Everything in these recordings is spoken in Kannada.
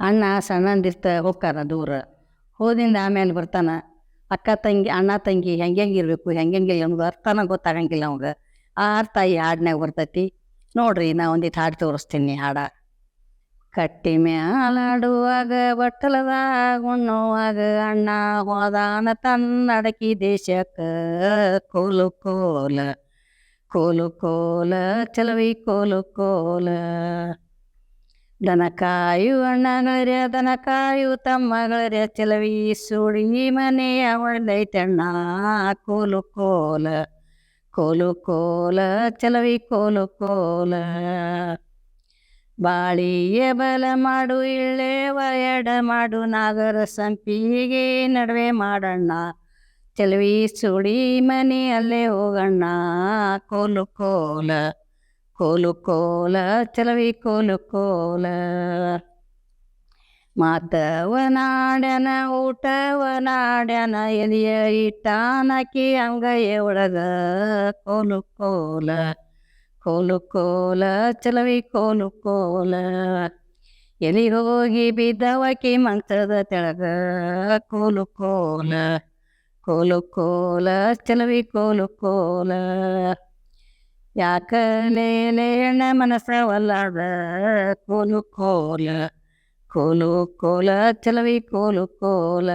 ಅಣ್ಣ ಸಣ್ಣಂದಿರ್ತ ಹೋಗ್ತಾರ ದೂರ. ಹೋದಿಂದ ಆಮೇಲೆ ಬರ್ತಾನ. ಅಕ್ಕ ತಂಗಿ ಅಣ್ಣ ತಂಗಿ ಹೆಂಗಿರ್ಬೇಕು ಹೆಂಗಿಲ್ಲ ಅನ್ನೋದು ಅರ್ಥನ ಗೊತ್ತಾಗಂಗಿಲ್ಲ ಅವಂಗ. ಆ ಅರ್ಥ ಈ ಹಾಡ್ನ್ಯಾಗ ಬರ್ತೈತಿ. ನೋಡ್ರಿ ನಾ ಒಂದಿಟ್ಟು ಹಾಡು ತೋರಿಸ್ತೀನಿ ಹಾಡ. ಕಟ್ಟಿ ಮ್ಯಾಲಾಡುವಾಗ ಬಟ್ಟಲದಾಗ ಉಣ್ಣುವಾಗ ಅಣ್ಣ ಹೋದಾನ ತನ್ನಡಕಿ ದೇಶಕ್ಕ. ಕೋಲು ಕೋಲ ಕೋಲು ಕೋಲ ಚಲವಿ ಕೋಲು ಕೋಲ. ದನ ಕಾಯು ಅಣ್ಣಗಳರ್ಯ ದನ ಕಾಯು ತಮ್ಮಗಳರ್ಯ ಚಲವಿ ಸುಳಿ ಮನೆಯ ಒಳ್ದೈತಣ್ಣ. ಕೋಲು ಕೋಲ ಕೋಲು ಕೋಲ ಚಲವಿ ಕೋಲು ಕೋಲ. ಬಾಳಿಯ ಬಲ ಮಾಡು ಇಳ್ಳೆವ ಎಡ ಮಾಡು ನಾಗರ ಸಂಪಿಗೆ ನಡುವೆ ಮಾಡಣ್ಣ. ಚಲವಿ ಸುಳಿ ಮನೆ ಅಲ್ಲೇ ಹೋಗಣ್ಣ. ಕೋಲು ಕೋಲ ಕೋಲು ಕೋಲ ಚಲವಿ ಕೋಲು ಕೋಲ. ಮಾತವನಾಡ್ಯನ ಊಟವನಾಡ್ಯನ ಎಲಿಯ ಇಟ್ಟಾನಕಿ ಅಂಗಯ್ಯ ಒಳಗ. ಕೋಲು ಕೋಲ ಕೋಲು ಕೋಲ ಚಲವಿ ಕೋಲು ಕೋಲ. ಎಲಿಗೆ ಹೋಗಿ ಬಿದ್ದವಕಿ ಮಂಚದ ತೆಳಗ. ಕೋಲು ಕೋಲ ಕೋಲು ಕೋಲ ಚಲವಿ ಕೋಲು ಕೋಲ. ಯಾಕಲೇ ಹೆಣ್ಣ ಮನಸ್ಸ ಒಲ್ಲಾಡ. ಕೋಲು ಕೋಲ ಕೋಲು ಕೋಲ ಚಲವಿ ಕೋಲು ಕೋಲ.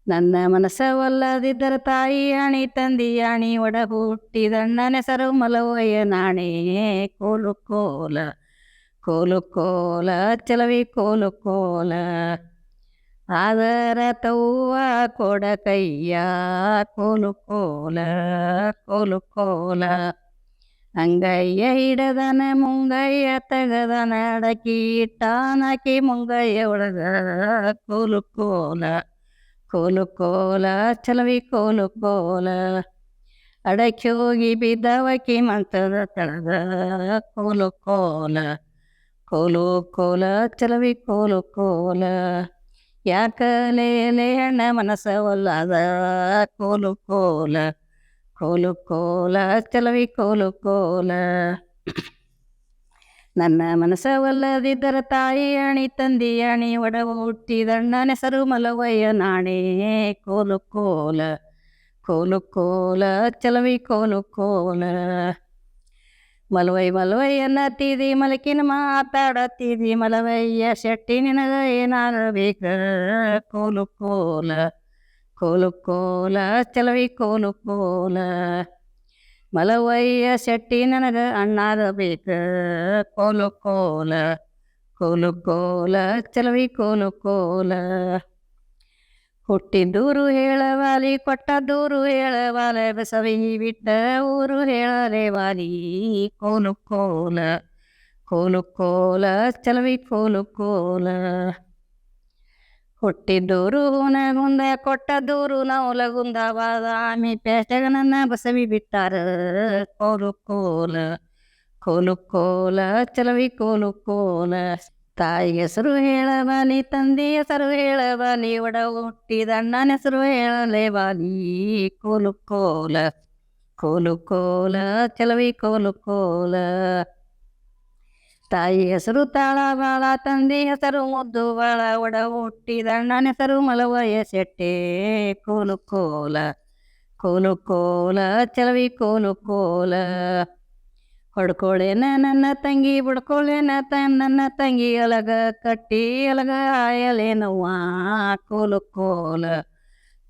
ನನ್ನ ಮನಸ್ಸ ಒಲ್ಲದಿದ್ದರ ತಾಯಿ ಆಣಿ ತಂದಿ ಆಣಿ ಒಡ ಹುಟ್ಟಿದಣ್ಣನ ಹೆಸರು ಮಲವಯ್ಯ ನಾಣೆ. ಕೋಲು ಕೋಲ ಕೋಲು ಕೋಲ ಚಲವಿ ಕೋಲು ಕೋಲ. ಆದರ ತವ್ವ ಕೊಡ ಕೈಯ. ಕೋಲು ಕೋಲ ಕೋಲು ಕೋಲ. ಅಂಗಯ್ಯ ಹಿಡದನ ಮುಂಗಯ್ಯ ತೆಗದನ ಅಡಕಿ ಇಟ್ಟಾನಕಿ ಮುಂಗಯ್ಯ ಒಳಗ. ಕೋಲು ಕೋಲ ಕೋಲು ಕೋಲ ಚಲವಿ ಕೋಲು ಕೋಲ. ಅಡಕಿ ಹೋಗಿ ಬಿದ್ದವಕಿ ಮಂಚದ ತೆಳಗ. ಕೋಲು ಕೋಲ ಕೋಲು ಕೋಲ ಚಲವಿ ಕೋಲು ಕೋಲ. ಯಾಕಲೇ ಹೆಣ್ಣ ಮನಸ್ಸ ಒಲ್ಲದ. ಕೋಲು ಕೋಲ ಕೋಲು ಕೋಲ ಚಲವಿ ಕೋಲು ಕೋಲ. ನನ್ನ ಮನಸ್ಸ ಒಲ್ಲದಿದ್ದರ ತಾಯಿ ಅಣಿ ತಂದಿ ಅಣಿ ಒಡ ಹುಟ್ಟಿದಣ್ಣನ ಹೆಸರು ಮಲವಯ್ಯ ನಾಣೆ. ಕೋಲು ಕೋಲ ಕೋಲು ಕೋಲ ಚಲವಿ ಕೋಲು ಕೋಲ. ಮಲವೈ ಮಲವಯ್ಯನ ತೀದಿ ಮಲಕಿನ ಮಾತಾಡತ್ತೀದಿ ಮಲವಯ್ಯ ಶೆಟ್ಟಿ ನಿನಗ ಏನಾಗಬೇಕ. ಕೋಲು ಕೋಲ ಕೋಲು ಕೋಲ ಚಲವಿ ಕೋಲು ಕೋಲ. ಮಲವಯ್ಯ ಶೆಟ್ಟಿ ನನಗ ಅಣ್ಣಾಗಬೇಕ. ಕೋಲು ಕೋಲ ಕೋಲು ಕೋಲ ಚಲವಿ ಕೋಲು ಕೋಲ. ಹುಟ್ಟಿದ್ದೂರು ಹೇಳವಾಲಿ ಕೊಟ್ಟದ್ದೂರು ಹೇಳವಾಲ ಬಸವಿ ಬಿಟ್ಟ ಊರು ಹೇಳಲೆ ವಾಲಿ. ಕೋಲು ಕೋಲ ಕೋಲು ಕೋಲ ಚಲವಿ ಕೋಲು ಕೋಲ. ಹುಟ್ಟಿದ್ದೂರು ಹೂನಗುಂದ ಕೊಟ್ಟದ್ದೂರು ನವಲಗುಂದ ಬಾದಾಮಿ ಪೇಟೆಗ ನನ್ನ ಬಸವಿ ಬಿಟ್ಟಾರ. ಕೋಲು ಕೋಲ ಕೋಲು ಕೋಲ ಚಲವಿ ಕೋಲು ಕೋಲ. ತಾಯಿ ಹೆಸರು ಹೇಳಬಾಲಿ ತಂದೆ ಹೆಸರು ಹೇಳಬಾಲಿ ಒಡ ಹುಟ್ಟಿದ ಅಣ್ಣನ ಹೆಸರು ಹೇಳಲೆ ಬಾಲಿ. ಕೋಲು ಕೋಲ ಕೋಲು ಕೋಲ ಚಲವಿ ಕೋಲು ಕೋಲ. ತಾಯಿ ಹೆಸರು ತಾಳ ಬಾಳ ತಂದೆ ಹೆಸರು ಮುದ್ದು ಬಾಳ ಒಡ ಹುಟ್ಟಿದ ಅಣ್ಣನ ಹೆಸರು ಮಲವಯ್ಯ ಶೆಟ್ಟೆ. ಕೋಲು ಕೋಲ ಕೋಲು ಕೋಲ ಚಲವಿ ಕೋಲು ಕೋಲ. ಹೊಡ್ಕೊಳ್ಳೇನ ನನ್ನ ತಂಗಿ ಬಿಡ್ಕೊಳ್ಳೇನ ನನ್ನ ತಂಗಿ ಅಲಗ ಕಟ್ಟಿ ಅಲಗ ಆಯಲೇನವ್ವ. ಕೋಲು ಕೋಲ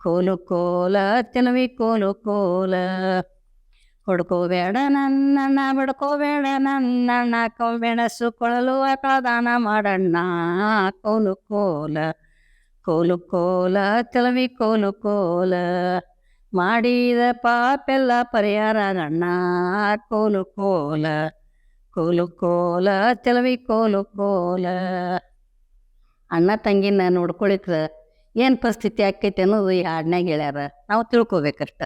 ಕೋಲು ಕೋಲ ಚಲವಿ ಕೋಲು ಕೋಲ. ಹೊಡ್ಕೋಬೇಡ ನನ್ನಣ್ಣ ಬಿಡ್ಕೋಬೇಡ ನನ್ನಣ್ಣ ಕೊಂಬೇಡ ಸುಕೊಳ್ಳಲು ಕಳದಾನ ಮಾಡಣ್ಣ. ಕೋಲು ಕೋಲ ಕೋಲು ಕೋಲ ಚಲವಿ ಕೋಲು ಕೋಲ. ಮಾಡಿದ ಪಾಪೆಲ್ಲ ಪರಿಹಾರ ಗಣ್ಣ. ಕೋಲು ಕೋಲ ಕೋಲು ಕೋಲ ಚಲವಿ ಕೋಲು ಕೋಲ. ಅಣ್ಣ ತಂಗಿನ ನೋಡ್ಕೊಳಿಕ್ರ ಏನು ಪರಿಸ್ಥಿತಿ ಆಕೈತಿ ಅನ್ನೋದು ಈ ಹಾಡ್ನ್ಯಾಗ ಹೇಳ್ಯಾರ. ನಾವು ತಿಳ್ಕೊಬೇಕಷ್ಟ.